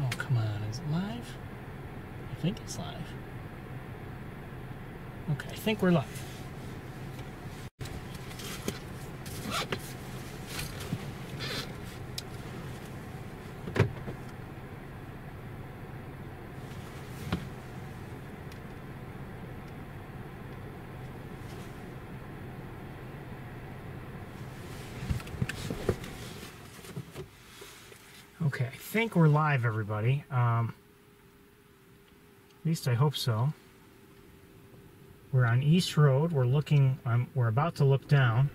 Oh, come on. Is it live? I think it's live. Okay, I think we're live. Okay, I think we're live, everybody. At least I hope so. We're on East Road. We're looking. We're about to look down.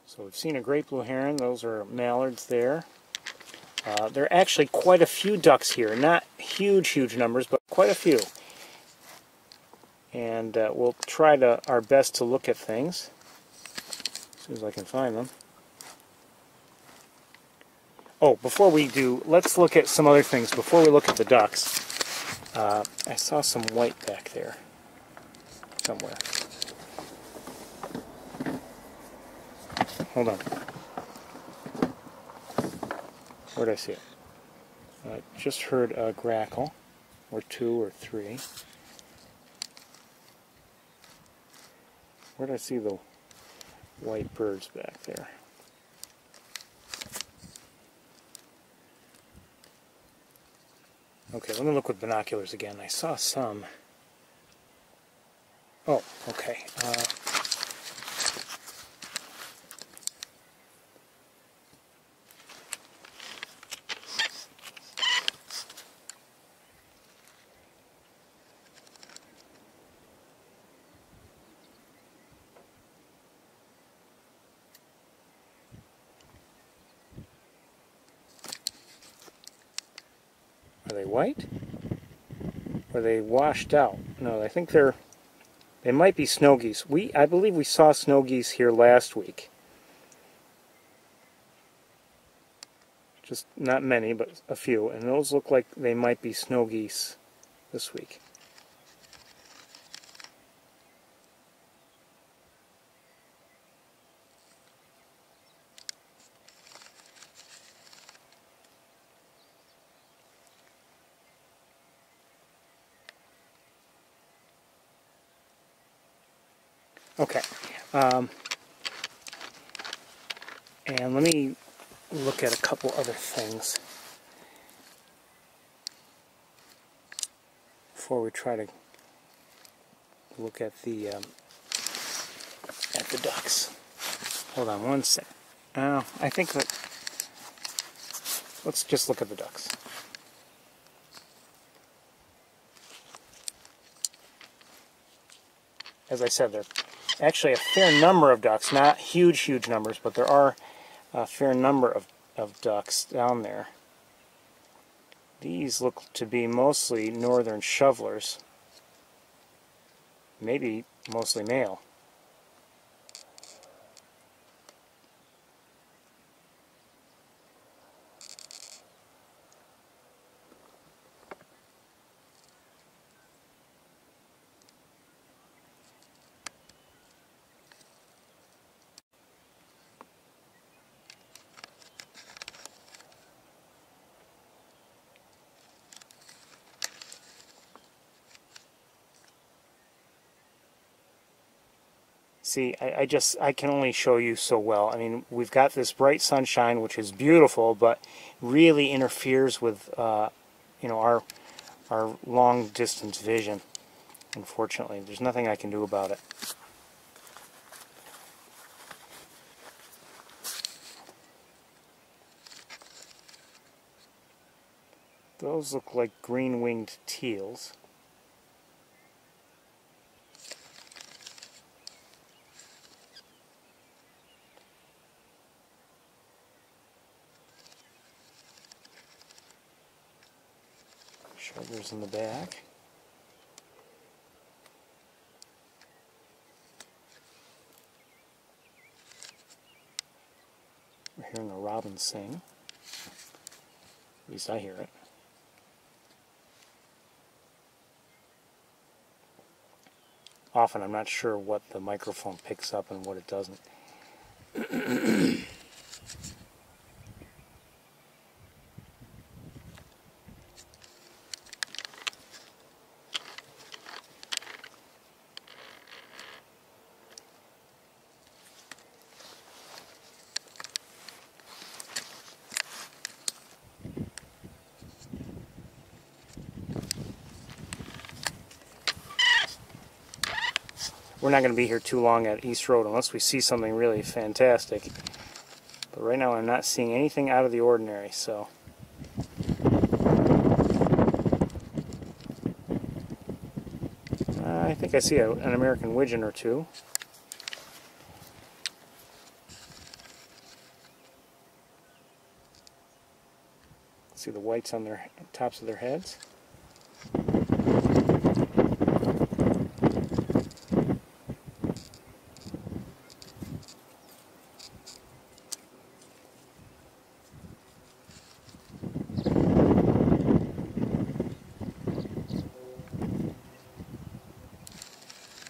So we've seen a great blue heron. Those are mallards there. There are actually quite a few ducks here. Not huge numbers, but quite a few. And we'll try our best to look at things as soon as I can find them. Oh, before we do, let's look at some other things. Before we look at the ducks, I saw some white back there somewhere. Hold on. Where did I see it? I just heard a grackle, or two or three. Where did I see the white birds back there? Okay, let me look with binoculars again. I saw some. Oh, okay. Are they white? Or are they washed out? No, I think they might be snow geese. I believe we saw snow geese here last week. Just not many, but a few. And those look like they might be snow geese this week. Okay. And let me look at a couple other things before we try to look at the ducks. Hold on one sec. I think that let's just look at the ducks. As I said, there are actually a fair number of ducks, not huge numbers, but there are a fair number of ducks down there. These look to be mostly northern shovelers, maybe mostly male. See, I can only show you so well. I mean, we've got this bright sunshine, which is beautiful, but really interferes with, you know, our long distance vision. Unfortunately, there's nothing I can do about it. Those look like green-winged teals. Sugars in the back. hearing a robin sing. At least I hear it. Often I'm not sure what the microphone picks up and what it doesn't. We're not going to be here too long at East Road unless we see something really fantastic. But right now I'm not seeing anything out of the ordinary, so... I think I see an American widgeon or two. See the whites on their tops of their heads.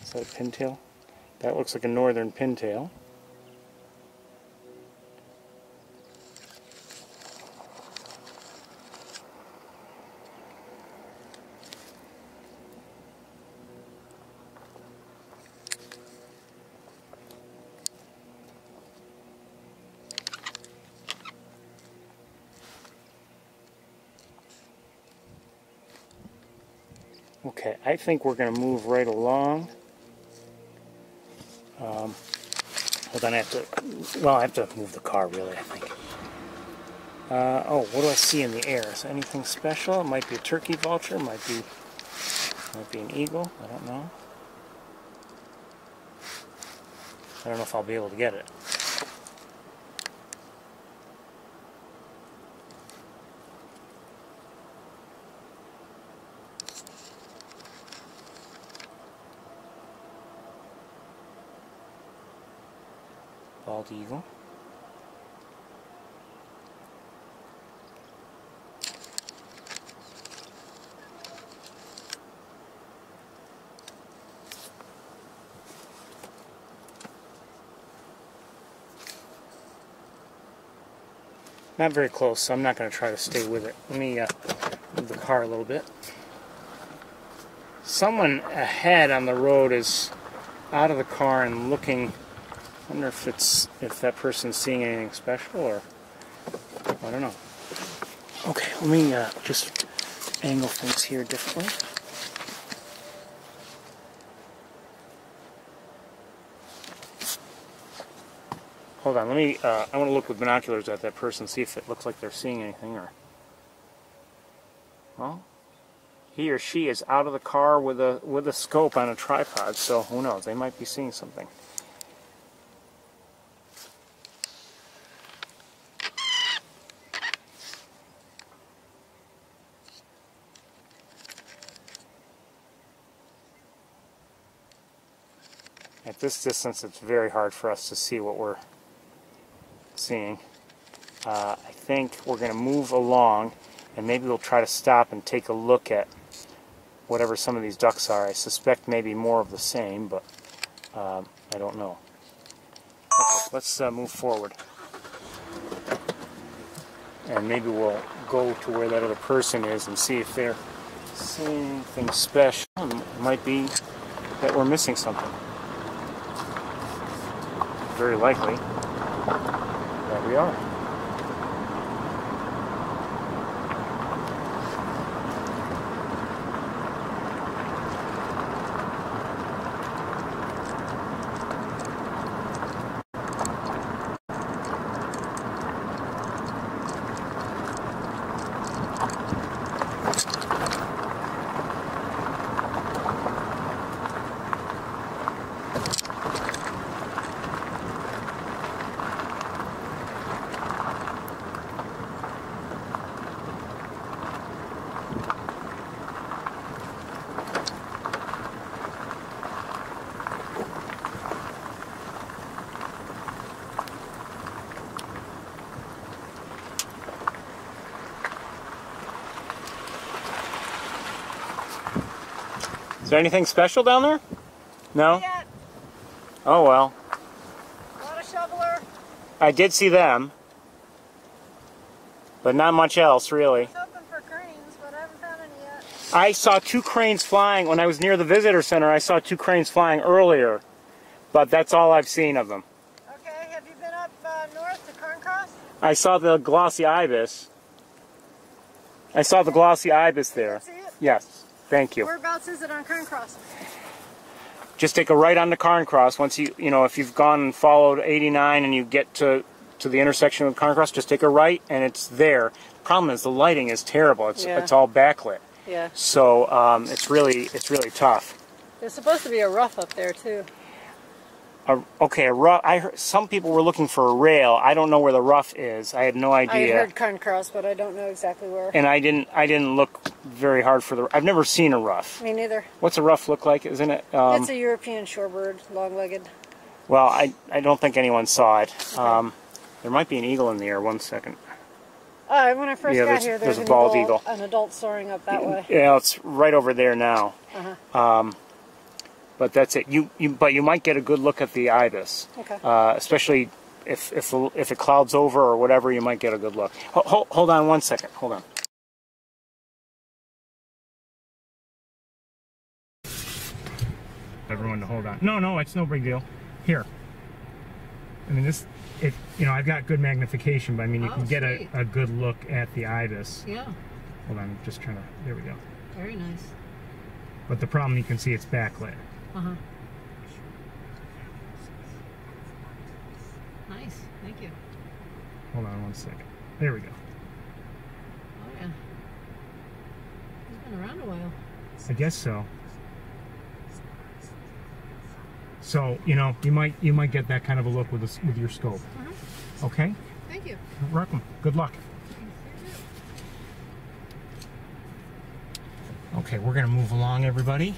Is that a pintail? That looks like a northern pintail. Okay, I think we're going to move right along. Hold on, I have to move the car, really, I think. Oh, what do I see in the air? Is there anything special? It might be a turkey vulture, might be an eagle, I don't know. I don't know if I'll be able to get it. Bald eagle. Not very close, so I'm not going to try to stay with it. Let me move the car a little bit. Someone ahead on the road is out of the car and looking. I wonder if that person's seeing anything special, or I don't know. Okay, let me just angle things here differently. Hold on, let me. I want to look with binoculars at that person, see if it looks like they're seeing anything, or. Well, he or she is out of the car with a scope on a tripod, so who knows? They might be seeing something. At this distance, it's very hard for us to see what we're seeing. I think we're going to move along, and maybe we'll try to stop and take a look at whatever some of these ducks are. I suspect maybe more of the same, but I don't know. Okay, let's move forward. And maybe we'll go to where that other person is and see if they're seeing anything special. It might be that we're missing something. Very likely that we are. Is there anything special down there? No? Not yet. Oh well. Not a shoveler. I did see them, but not much else really. I was hoping for cranes, but I haven't found any yet. I saw 2 cranes flying when I was near the visitor center. I saw 2 cranes flying earlier, but that's all I've seen of them. Okay, have you been up north to Carncross? I saw the glossy ibis. I saw the glossy ibis there. See it? Yes, thank you. Whereabouts is it on Carncross? Just take a right onto Carncross. Once you know, if you've gone and followed 89 and you get to the intersection with Carncross, just take a right and it's there. The problem is the lighting is terrible. It's all backlit. Yeah. So it's really tough. There's supposed to be a rough up there too. Okay, a rough. I heard some people were looking for a rail. I don't know where the rough is. I had no idea. I heard Carncross, but I don't know exactly where. And I didn't look very hard for the. I've never seen a rough. Me neither. What's a rough look like? Isn't it? It's a European shorebird, long-legged. Well, I don't think anyone saw it. Okay. There might be an eagle in the air. 1 second. When I first got here, there's a bald eagle, an adult soaring up that way. Yeah, it's right over there now. But that's it. But you might get a good look at the ibis. Okay. Especially if it clouds over or whatever, you might get a good look. Hold on 1 second. Hold on. Everyone to hold on. No, it's no big deal. Here. I mean, I've got good magnification, but I mean, you can get a good look at the ibis. Yeah. Hold on, I'm just trying to. There we go. Very nice. But the problem, you can see it's backlit. Nice, thank you. Hold on 1 second. There we go. Oh yeah. He's been around a while. I guess so. So you might get that kind of a look with your scope. Okay. Thank you. You're welcome. Good luck. Okay, we're gonna move along, everybody.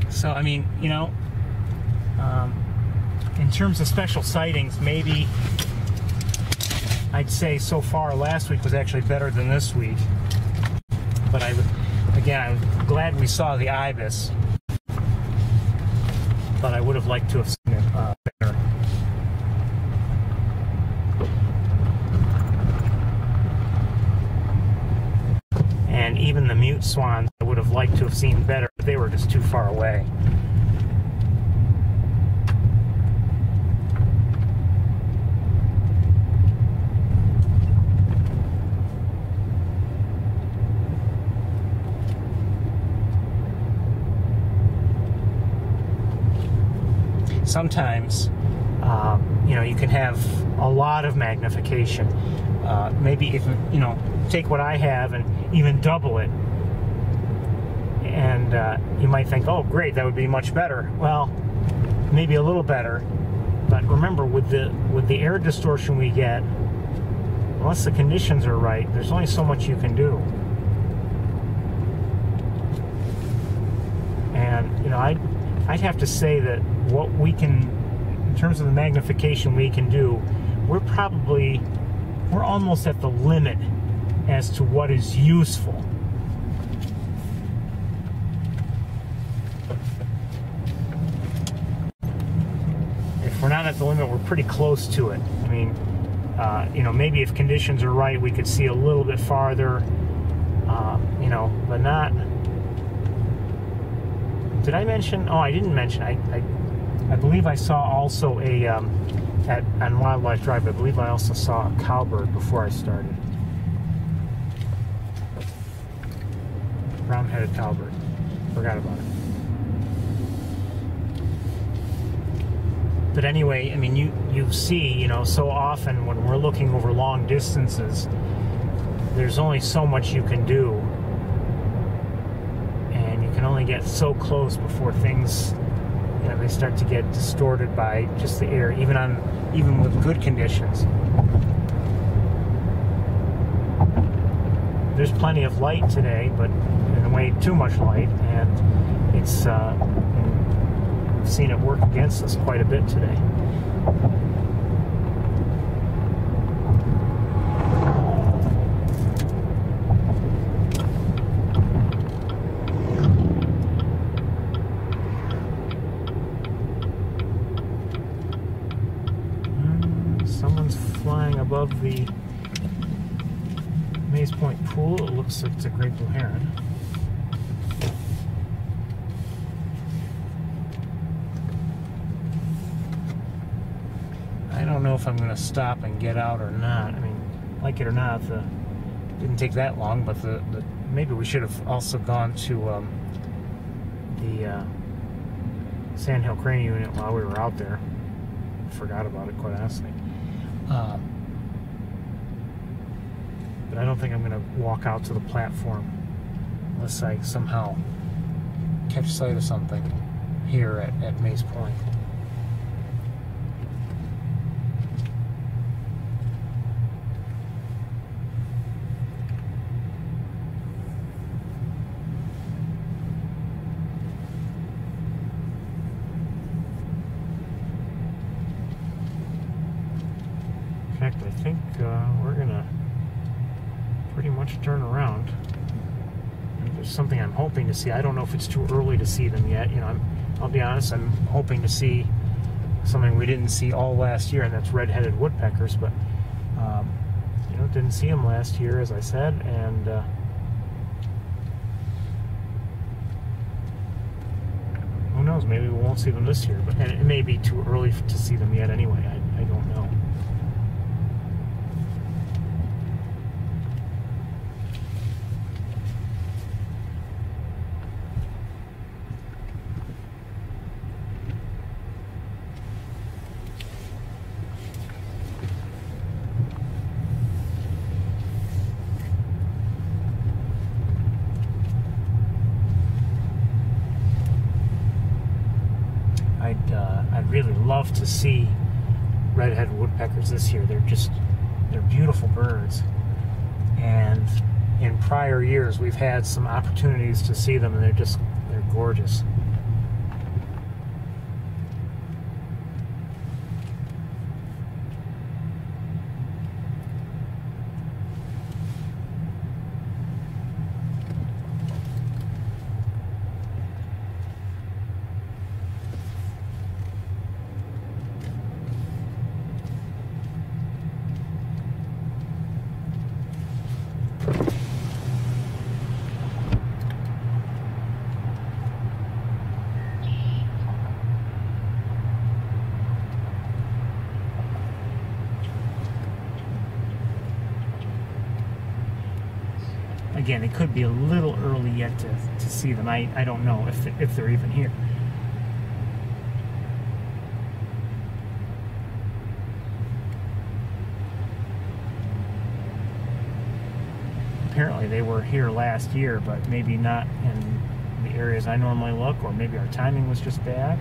So, I mean, in terms of special sightings, maybe I'd say so far last week was actually better than this week. But I'm glad we saw the ibis. But I would have liked to have seen it better. And even the mute swans I would have liked to have seen better, but they were just too far away. Sometimes, you can have a lot of magnification. Maybe if take what I have and even double it, and you might think, oh great, that would be much better. Well, maybe a little better, but remember, with the air distortion we get, unless the conditions are right, there's only so much you can do. And I'd have to say that what we can, in terms of the magnification we can do, we're almost at the limit as to what is useful. If we're not at the limit, we're pretty close to it. I mean, maybe if conditions are right, we could see a little bit farther, but not. Did I mention? Oh, I didn't mention. I believe I saw also on Wildlife Drive, I believe I also saw a cowbird before I started. Brown-headed cowbird. Forgot about it. But anyway, I mean, you see, so often when we're looking over long distances, there's only so much you can do. And you can only get so close before things, they start to get distorted by just the air, even with good conditions. There's plenty of light today, but in a way too much light, and it's I've seen it work against us quite a bit today. Someone's flying above the Maze Point pool. It looks like it's a great blue heron. I don't know if I'm going to stop and get out or not. I mean, like it or not, didn't take that long, but maybe we should have also gone to the Sandhill Crane Unit while we were out there. Forgot about it, quite honestly. But I don't think I'm going to walk out to the platform unless I somehow catch sight of something here at Maze Point. In fact, I think we're gonna pretty much turn around. And there's something I'm hoping to see. I don't know if it's too early to see them yet. You know, I'll be honest, I'm hoping to see something we didn't see all last year, and that's red-headed woodpeckers. But you know, didn't see them last year, as I said, and who knows? Maybe we won't see them this year. But and it may be too early to see them yet. Anyway, I don't know. I'd really love to see red-headed woodpeckers this year. They're beautiful birds, and in prior years we've had some opportunities to see them, and they're gorgeous. Again, it could be a little early yet to see them. I don't know if they're even here. Apparently they were here last year, but maybe not in the areas I normally look, or maybe our timing was just bad.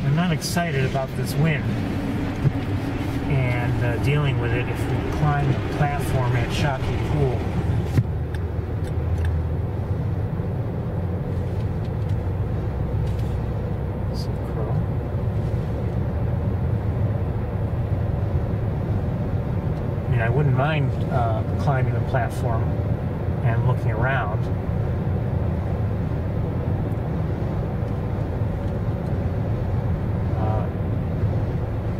I'm not excited about this wind and dealing with it if we climb the platform at Shocky Pool. See a crow. I mean, I wouldn't mind climbing the platform and looking around.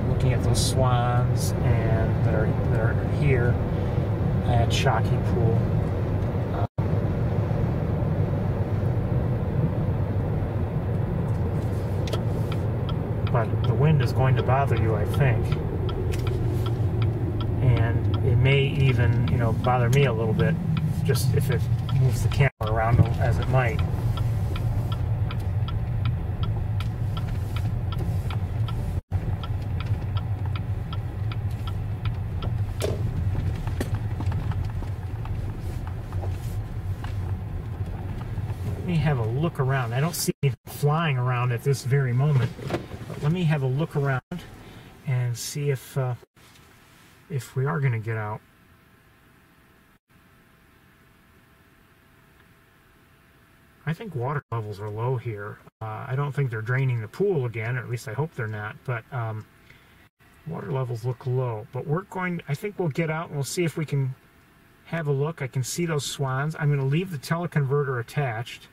Looking at those swans and that are here at Shocky Pool. But the wind is going to bother you, I think. And it may even, you know, bother me a little bit, just if it moves the camera around as it might. me have a look around. I don't see anything flying around at this very moment, but let me have a look around and see if we are going to get out. I think water levels are low here. I don't think they're draining the pool again, or at least I hope they're not, but water levels look low. But I think we'll get out and we'll see if we can have a look. I can see those swans. I'm going to leave the teleconverter attached.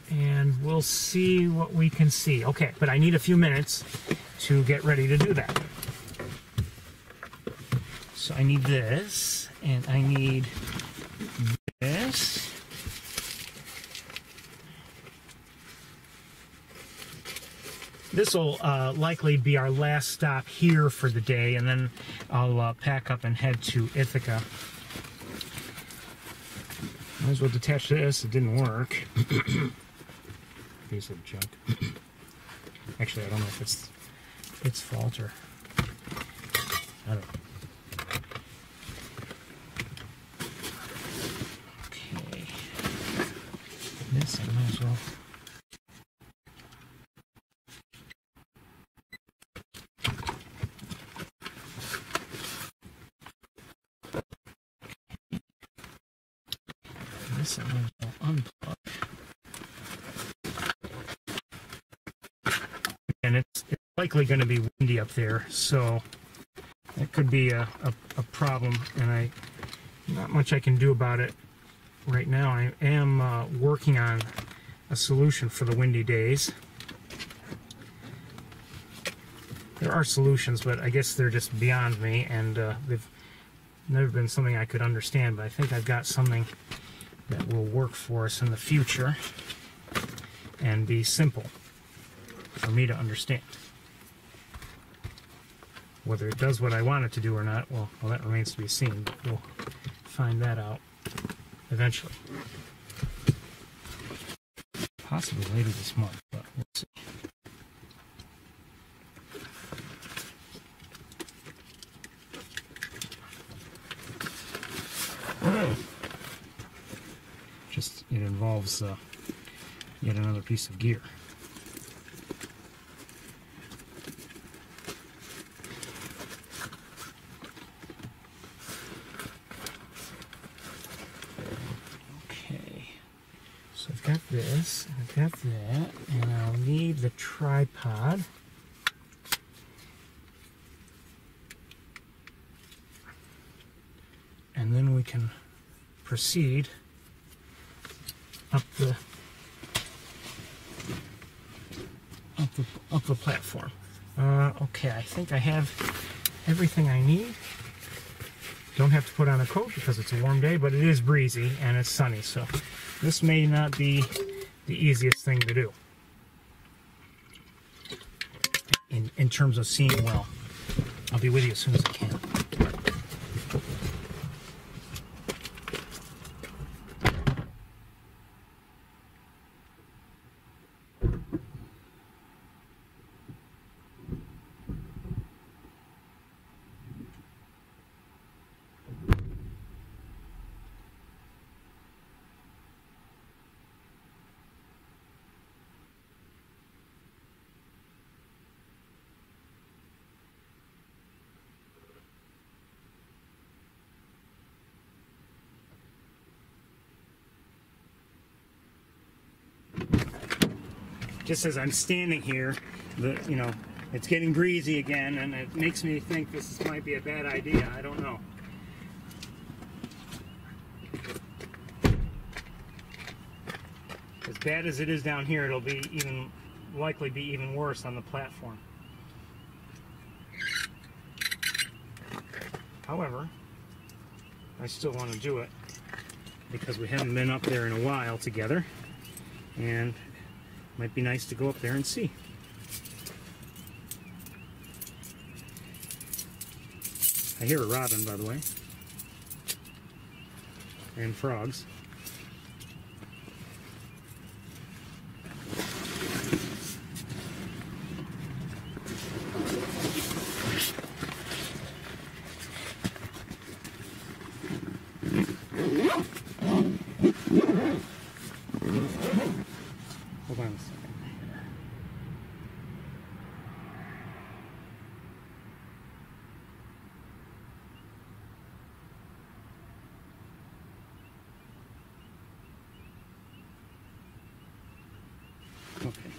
And we'll see what we can see. Okay, but I need a few minutes to get ready to do that. So I need this, and I need this. This will likely be our last stop here for the day, and then I'll pack up and head to Ithaca. Might as well detach this. It didn't work. Piece of junk. Actually, I don't know if it's its fault or I don't know. Okay. This I might as well. This I might as well unplug. And it's likely going to be windy up there, so that could be a problem, and not much I can do about it right now. I am working on a solution for the windy days. There are solutions, but I guess they're just beyond me, and they've never been something I could understand, but I think I've got something that will work for us in the future and be simple for me to understand. Whether it does what I want it to do or not, well, that remains to be seen, but we'll find that out eventually. Possibly later this month, but we'll see. Just, it involves yet another piece of gear. Got this, I've got that, and I'll need the tripod. And then we can proceed up the platform. Okay, I think I have everything I need. Don't have to put on a coat because it's a warm day, but it is breezy and it's sunny, so this may not be the easiest thing to do in terms of seeing well. I'll be with you as soon as I can. Just as I'm standing here, it's getting breezy again, and it makes me think this might be a bad idea. I don't know. As bad as it is down here, it'll be likely be even worse on the platform. However, I still want to do it because we haven't been up there in a while together, and might be nice to go up there and see. I hear a robin, by the way, and frogs. Hold on a second. Okay.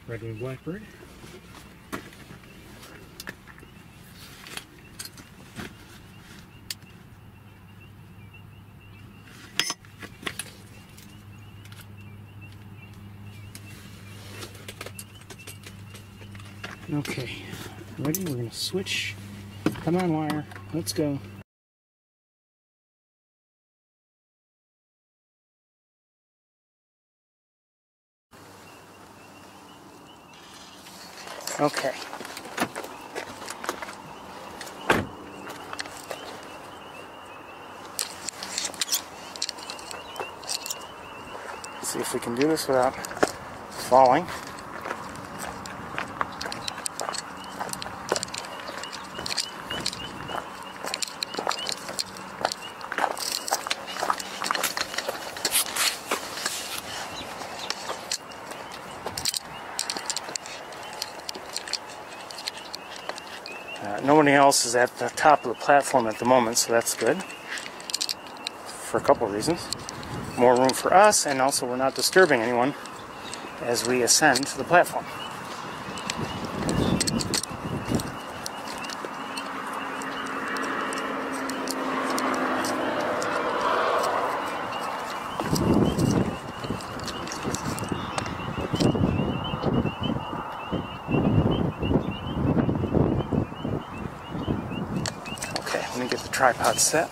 Red-winged blackbird. Okay, ready? We're going to switch. Come on, wire. Let's go. Okay. Let's see if we can do this without falling. Nobody else is at the top of the platform at the moment, so that's good. For a couple of reasons. More room for us, and also we're not disturbing anyone as we ascend to the platform. Let me get the tripod set.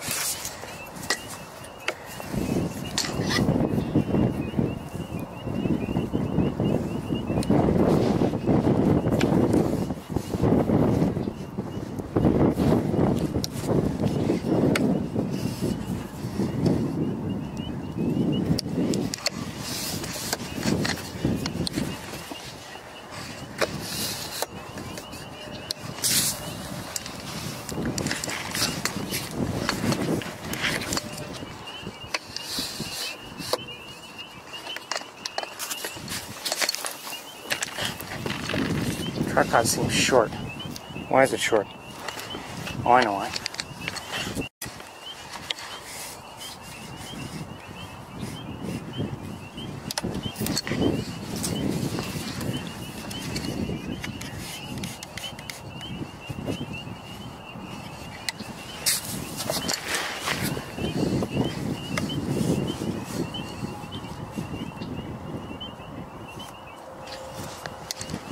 Tripod seems short. Why is it short? Oh, I know why.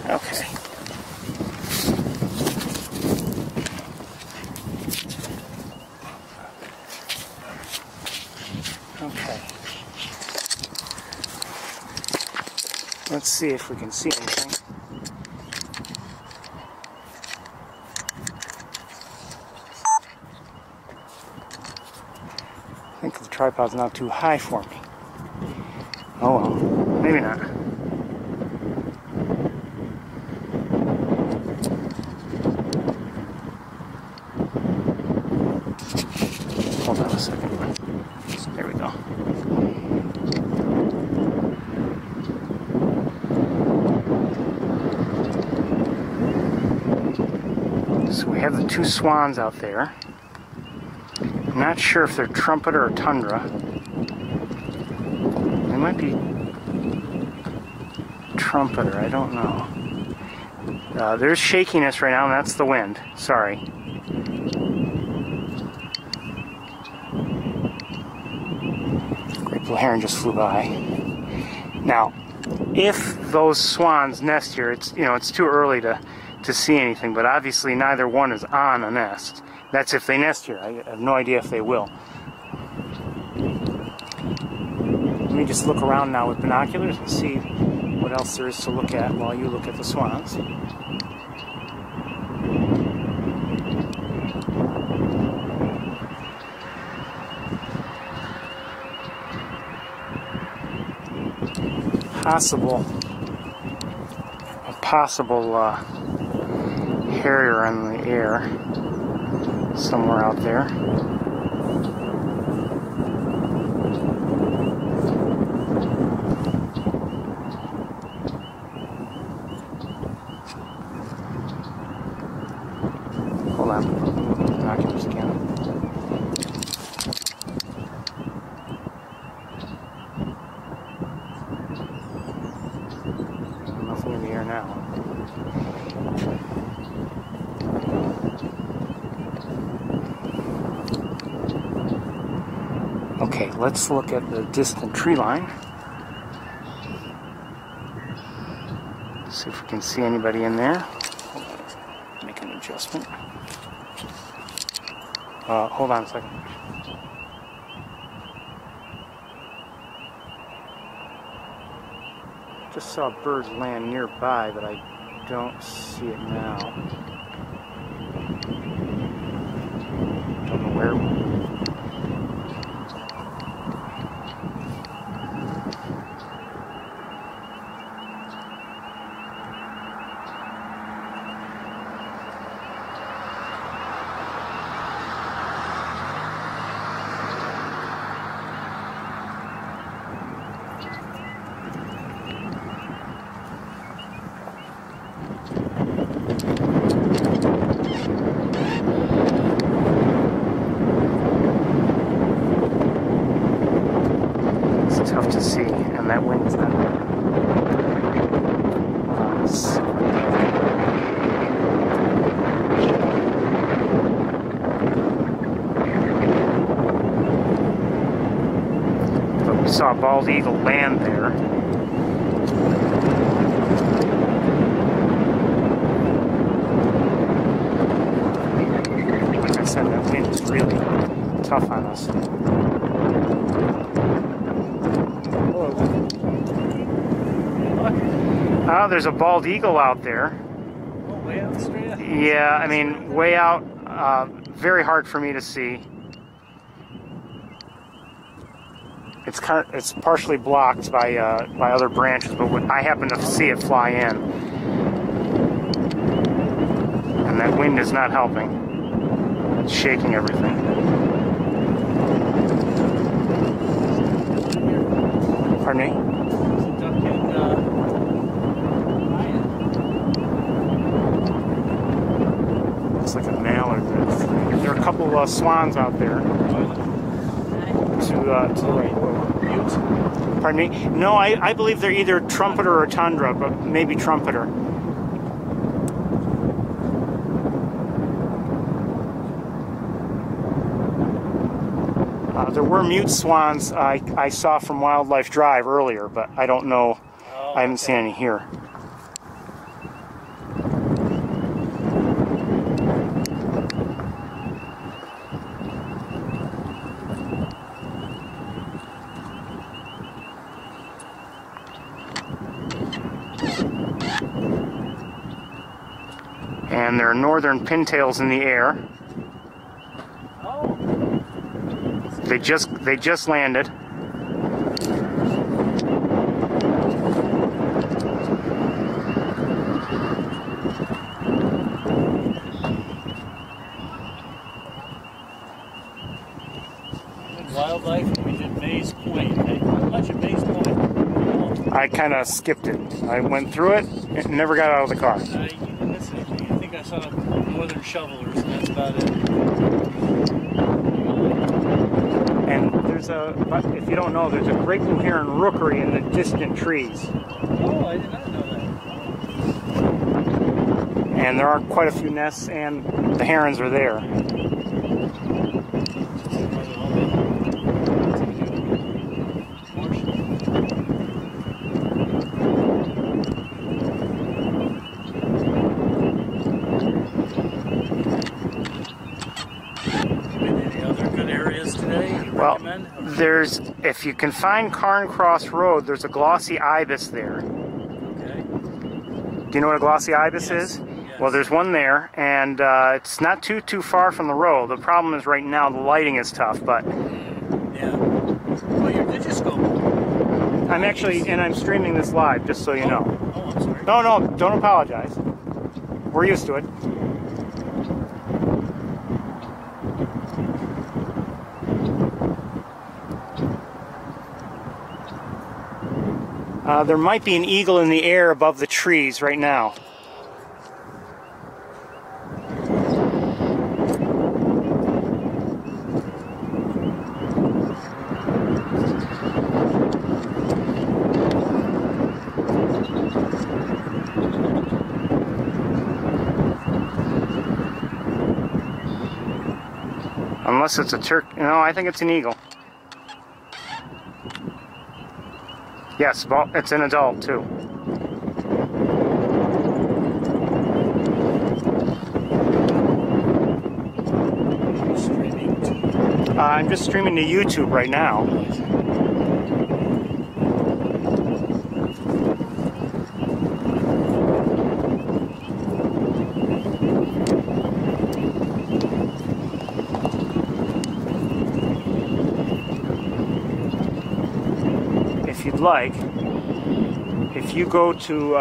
Okay. Okay. Let's see if we can see anything. I think the tripod's not too high for me. Oh well, maybe not. Hold on a second. There we go. So we have the two swans out there. I'm not sure if they're trumpeter or tundra. They might be trumpeter, I don't know. There's shakiness right now, and that's the wind. Sorry. Great blue heron just flew by. Now, if those swans nest here, it's too early to see anything, but obviously neither one is on a nest. That's if they nest here. I have no idea if they will. Let me just look around now with binoculars and see what else there is to look at while you look at the swans. possible Harrier in the air somewhere out there. Hold on, binoculars again. Nothing in the air now. Okay, let's look at the distant tree line. See if we can see anybody in there. Hold on, make an adjustment. Hold on a second. Just saw birds land nearby, but I don't see it now. Don't know where. Tough to see, and that wind's not but we saw a bald eagle land there. Like I said, that wind is really tough on us. Oh, there's a bald eagle out there. Oh, way out straight up. Yeah, I mean, way out. Very hard for me to see. It's partially blocked by other branches, but I happen to see it fly in, and that wind is not helping. It's shaking everything. Pardon me? Looks like a mallard. There are a couple of swans out there. To the right. Pardon me? No, I believe they're either trumpeter or tundra, but maybe trumpeter. There were mute swans I saw from Wildlife Drive earlier, but I don't know. Oh, I haven't seen any here. And there are northern pintails in the air. Oh. They just landed. Wildlife, we did Mays Point. How much at Mays Point? I kind of skipped it. I went through it and never got out of the car. You didn't miss anything. I think I saw northern shovelers, and that's about it. And there's if you don't know, there's a great blue heron rookery in the distant trees. Oh, I did not know that. And there are quite a few nests, and the herons are there. Well, there's, if you can find Carn Cross Road, there's a glossy ibis there. Okay. Do you know what a glossy ibis is? Yes. Well, there's one there, and it's not too far from the road. The problem is right now the lighting is tough, but... Yeah. Well, your Digiscope. I'm actually, and I'm streaming this live, just so you know. Oh, I'm sorry. No, no, don't apologize. We're used to it. There might be an eagle in the air above the trees right now. Unless it's a turkey. No, I think it's an eagle. Yes, well, it's an adult too. I'm just streaming to YouTube right now. If you'd like, if you go to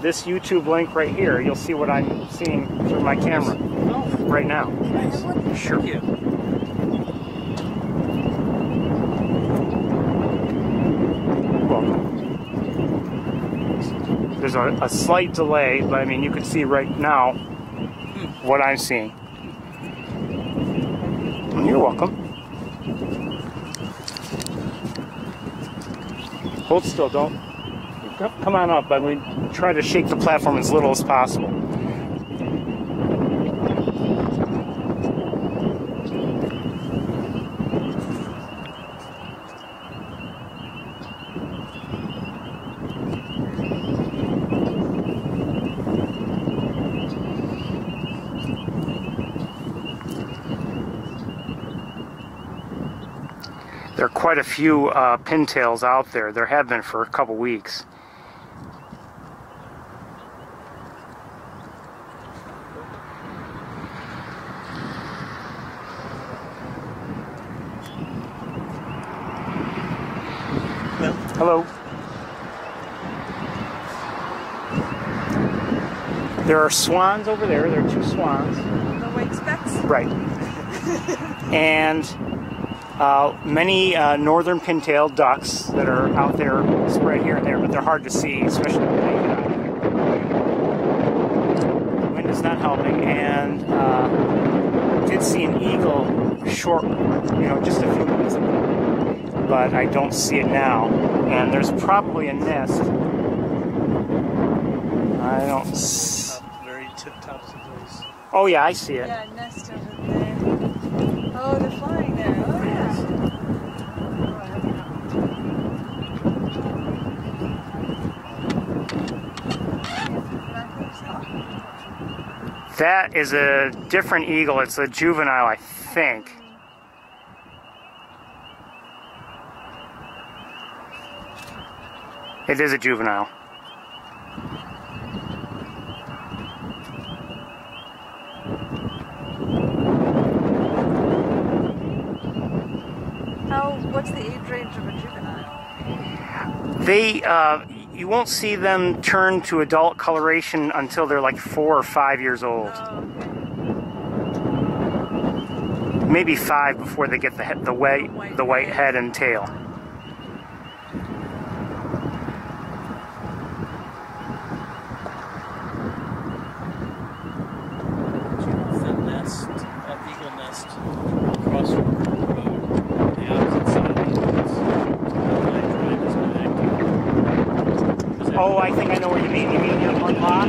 this YouTube link right here, you'll see what I'm seeing through my camera right now. Nice. Sure. Thank you. Welcome. There's a slight delay, but I mean, you can see right now what I'm seeing. You're welcome. Hold still, don't. Come on up. I mean, try to shake the platform as little as possible. There are quite a few pintails out there. There have been for a couple weeks. Hello. There are swans over there. There are two swans. The white specks? Right. And many northern pintail ducks that are out there spread here and there, but they're hard to see, especially with the naked eye. The wind is not helping, and did see an eagle short, just a few minutes ago, but I don't see it now. And there's probably a nest. I don't. Very tip tops of those. Oh yeah, I see it. Yeah, nest over there. Oh, they're flying there. Oh, yeah. That is a different eagle. It's a juvenile, I think. It is a juvenile. What's the age range of a juvenile? You won't see them turn to adult coloration until they're like 4 or 5 years old. Oh, okay. Maybe 5 before they get the white head and tail. Eagle nest across the road, the opposite side of the woods. Oh, I think I know what you mean. You mean in one lot?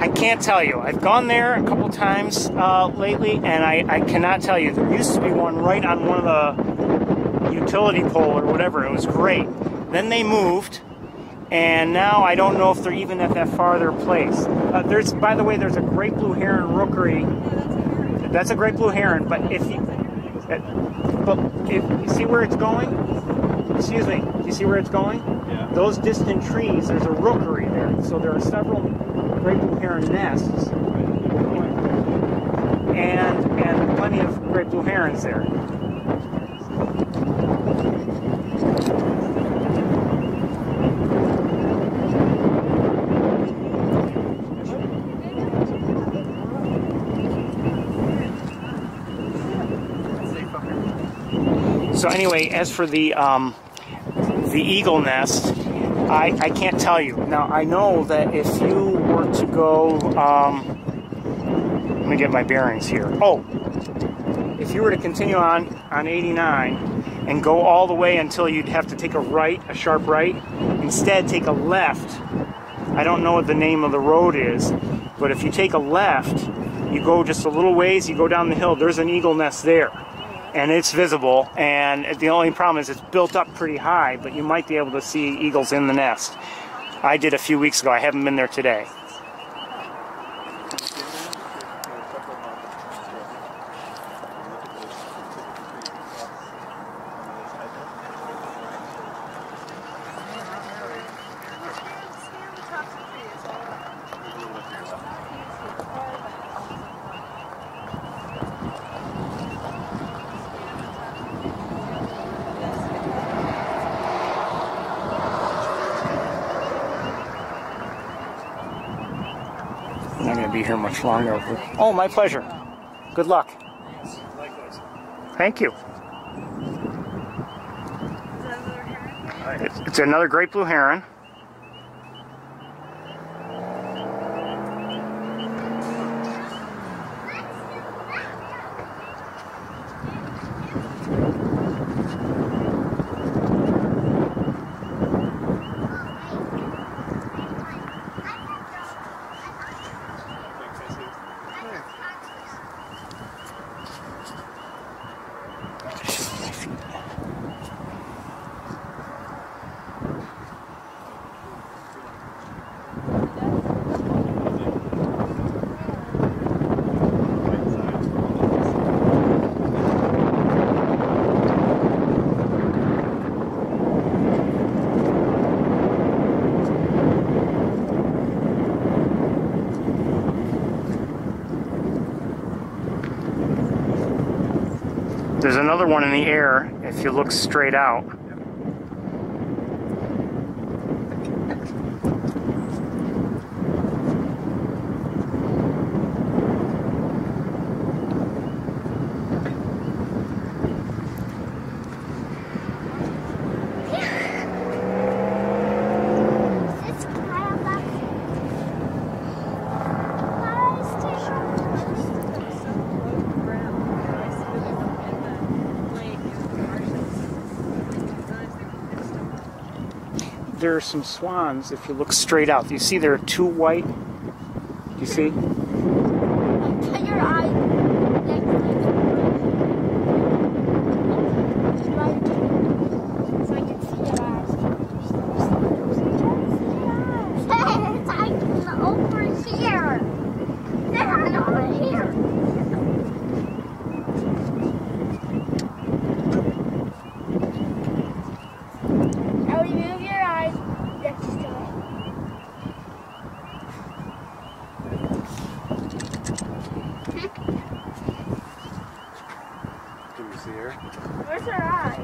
I can't tell you. I've gone there a couple times lately, and I cannot tell you. There used to be one right on one of the utility pole or whatever. It was great. Then they moved, and now I don't know if they're even at that farther place. By the way, there's a great blue heron rookery. That's a great blue heron, but if you see where it's going, excuse me, do you see where it's going? Yeah. Those distant trees, there's a rookery there, so there are several great blue heron nests, and plenty of great blue herons there. So anyway, as for the eagle nest, I can't tell you. Now, I know that if you were to go, let me get my bearings here. Oh, if you were to continue on 89 and go all the way until you'd have to take a right, a sharp right, instead take a left. I don't know what the name of the road is, but if you take a left, you go just a little ways, you go down the hill, there's an eagle nest there. And it's visible, and the only problem is it's built up pretty high, but you might be able to see eagles in the nest. I did a few weeks ago. I haven't been there today. I'm not going to be here much longer. Oh, my pleasure. Good luck. Thank you. It's another great blue heron. There's another one in the air if you look straight out. There are some swans if you look straight out. You see there are two white? Do you see? Put your eye next so I can see your eyes. It's over here. They're over here. Remove your eyes next to it. Can you see her? Where's her eye?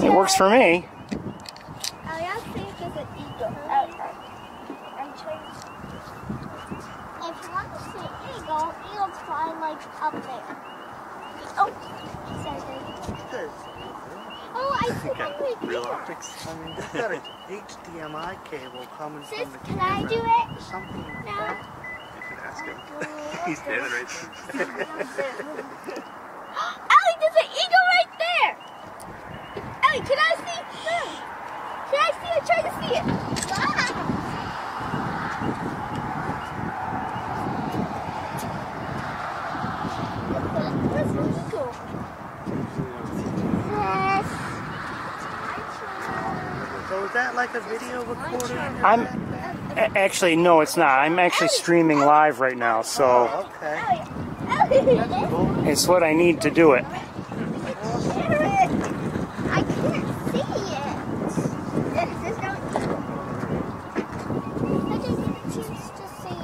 It works for me. I think it's an eagle. I'm trying. If you want to see an eagle, eagles fly like up there. Oh, sorry. Oh, I see one right Real here. optics. I mean, they've got an HDMI cable coming Sis, from the can camera. I do it? Something like No. that. You can ask him. He's standing right there. Ellie, there's an eagle right there. Ellie, can I see? No. Can I see it? Try to see it. Where's the eagle? Yes. So is that like a video recording? Actually, no, it's not. I'm actually streaming live right now, so Okay. Ellie. it's what I need to do it. I can't see it. There's no eagle. I didn't get a chance to see.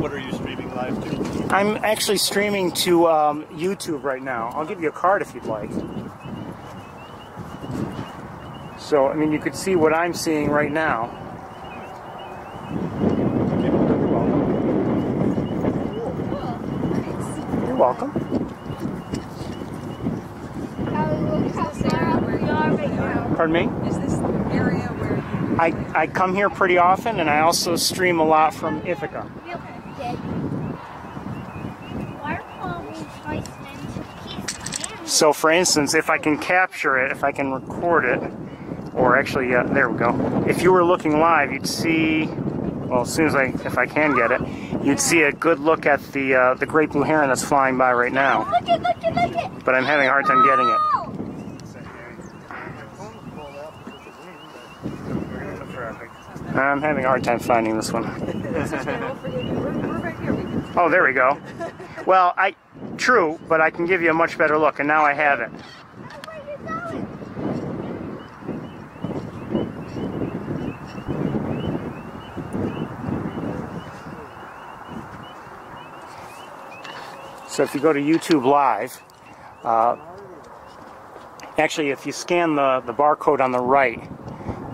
What are you streaming live to? I'm actually streaming to YouTube right now. I'll give you a card if you'd like. So, I mean, you could see what I'm seeing right now. You're welcome. Look how far up we are right now. Pardon me? Is this area where you... I come here pretty often, and I also stream a lot from Ithaca. So for instance, if I can capture it, if I can record it, or actually, there we go. If you were looking live, you'd see, well, as soon as if I can get it, you'd see a good look at the great blue heron that's flying by right now. Look it. But I'm having a hard time getting it. I'm having a hard time finding this one. We're right here. We can... Oh, there we go. Well, true, but I can give you a much better look, and now I have it. Where are you going? So if you go to YouTube Live, actually if you scan the barcode on the right,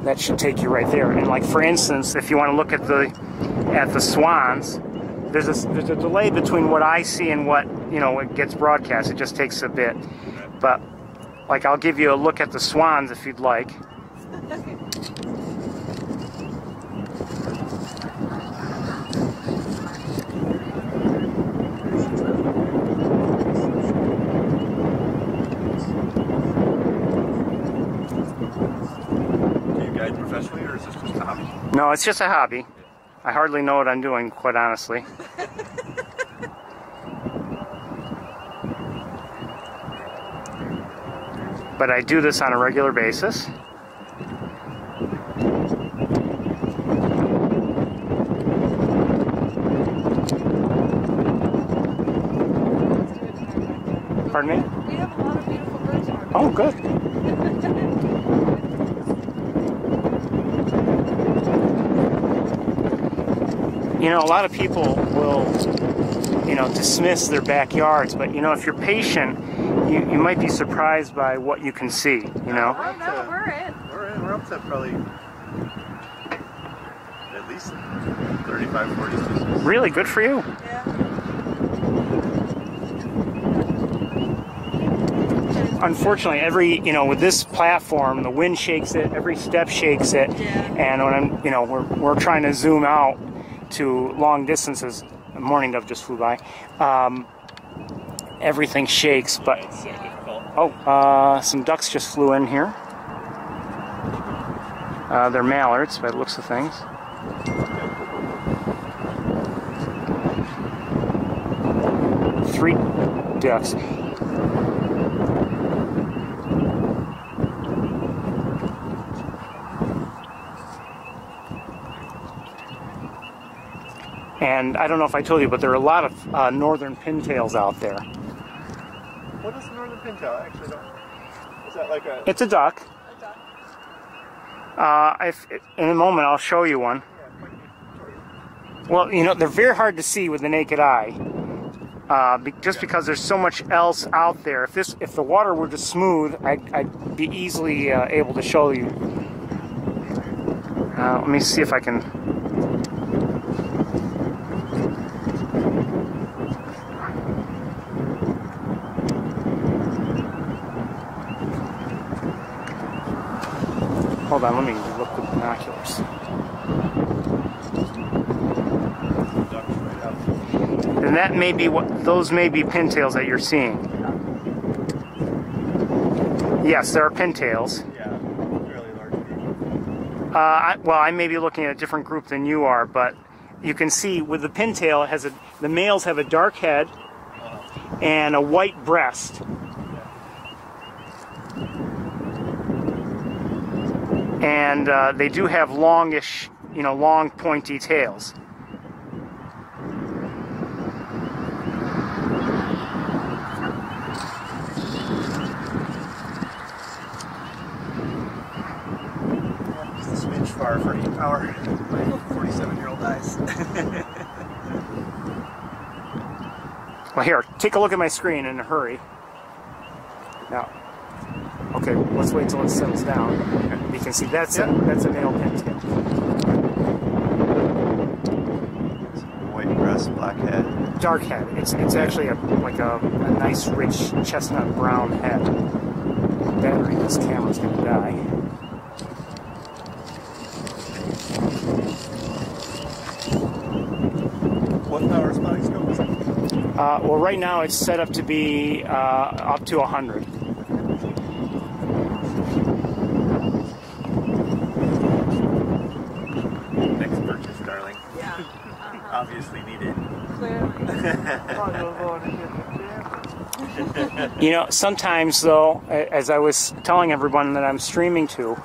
that should take you right there. And like for instance, if you want to look at the swans, there's a delay between what I see and what it gets broadcast. It just takes a bit. But like I'll give you a look at the swans if you'd like. Professionally, or is this just a hobby? No, it's just a hobby. I hardly know what I'm doing, quite honestly. But I do this on a regular basis. Pardon me? We have a lot of beautiful birds in our... Oh, good. A lot of people will, dismiss their backyards, but, if you're patient, you might be surprised by what you can see, Oh, no, we're in. We're up to probably at least 35, 40 species. Really good for you. Yeah. Unfortunately, with this platform, the wind shakes it, every step shakes it, and when we're trying to zoom out to long distances. A mourning dove just flew by. Everything shakes, but some ducks just flew in here. They're mallards by the looks of things. Three ducks. And I don't know if I told you, but there are a lot of northern pintails out there. What is northern pintail? I actually don't. Is that like a... It's a duck. In a moment, I'll show you one. Well, they're very hard to see with the naked eye, just because there's so much else out there. If the water were just smooth, I'd be easily able to show you. Let me see if I can. Hold on, let me look with binoculars. And that may be those may be pintails that you're seeing. Yes, there are pintails. Yeah, fairly large. Well, I may be looking at a different group than you are, but you can see with the pintail, the males have a dark head and a white breast. And they do have longish, long pointy tails. Just a smidge far for our 47-year-old eyes. Well, here, take a look at my screen in a hurry. Now, okay, let's wait till it settles down. You can see that's a male pintail. White breast, black head. dark head. It's actually like a nice, rich chestnut brown head. Battery in this camera's gonna die. What power spotting scope is it? Well, right now it's set up to be up to 100. Next purchase, darling. Yeah. Obviously needed. Clearly. You know, sometimes though, as I was telling everyone that I'm streaming to,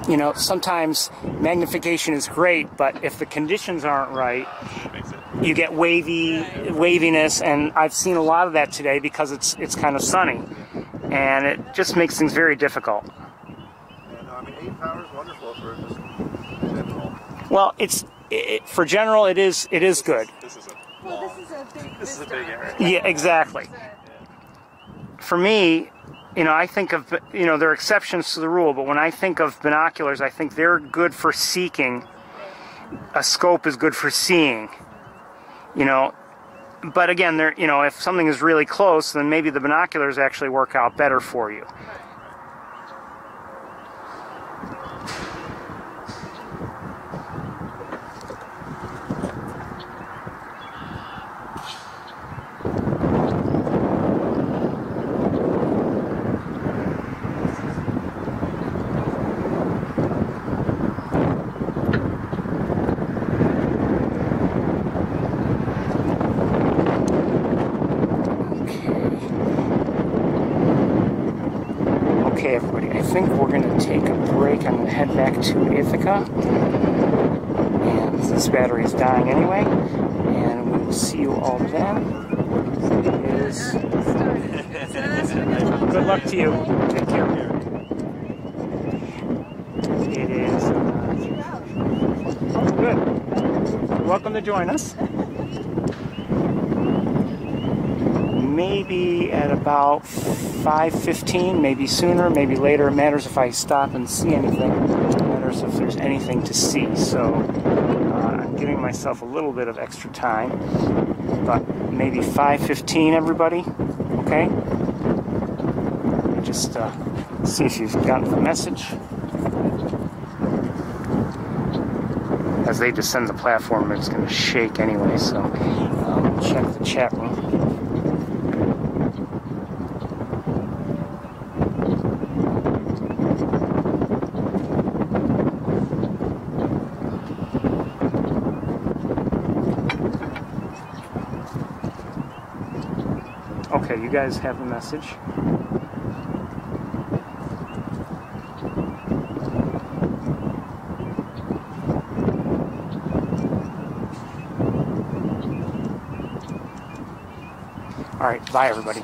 you know, sometimes magnification is great, but if the conditions aren't right, you get waviness, and I've seen a lot of that today because it's kind of sunny, and it just makes things very difficult. Yeah, no, I mean 8 power is wonderful for just general. Well, for general, it is good. This is a Well, long, this is a big area. Yeah, exactly. For me, you know, I think of, you know, there are exceptions to the rule, but when I think of binoculars, I think they're good for seeking. A scope is good for seeing. You know, but again, there, you know, if something is really close, then maybe the binoculars actually work out better for you. Okay, everybody, I think we're going to take a break. I'm going to head back to Ithaca. And this battery is dying anyway. And we will see you all then. It is... Good luck to you. Take care. It is... Oh, good. You're welcome to join us. Maybe at about 5:15, maybe sooner, maybe later. It matters if I stop and see anything. It matters if there's anything to see. So I'm giving myself a little bit of extra time, but maybe 5:15, everybody. Okay? Let me just see if you've gotten the message. As they descend the platform, it's going to shake anyway, so check the chat room. Okay, you guys have the message. All right, bye everybody.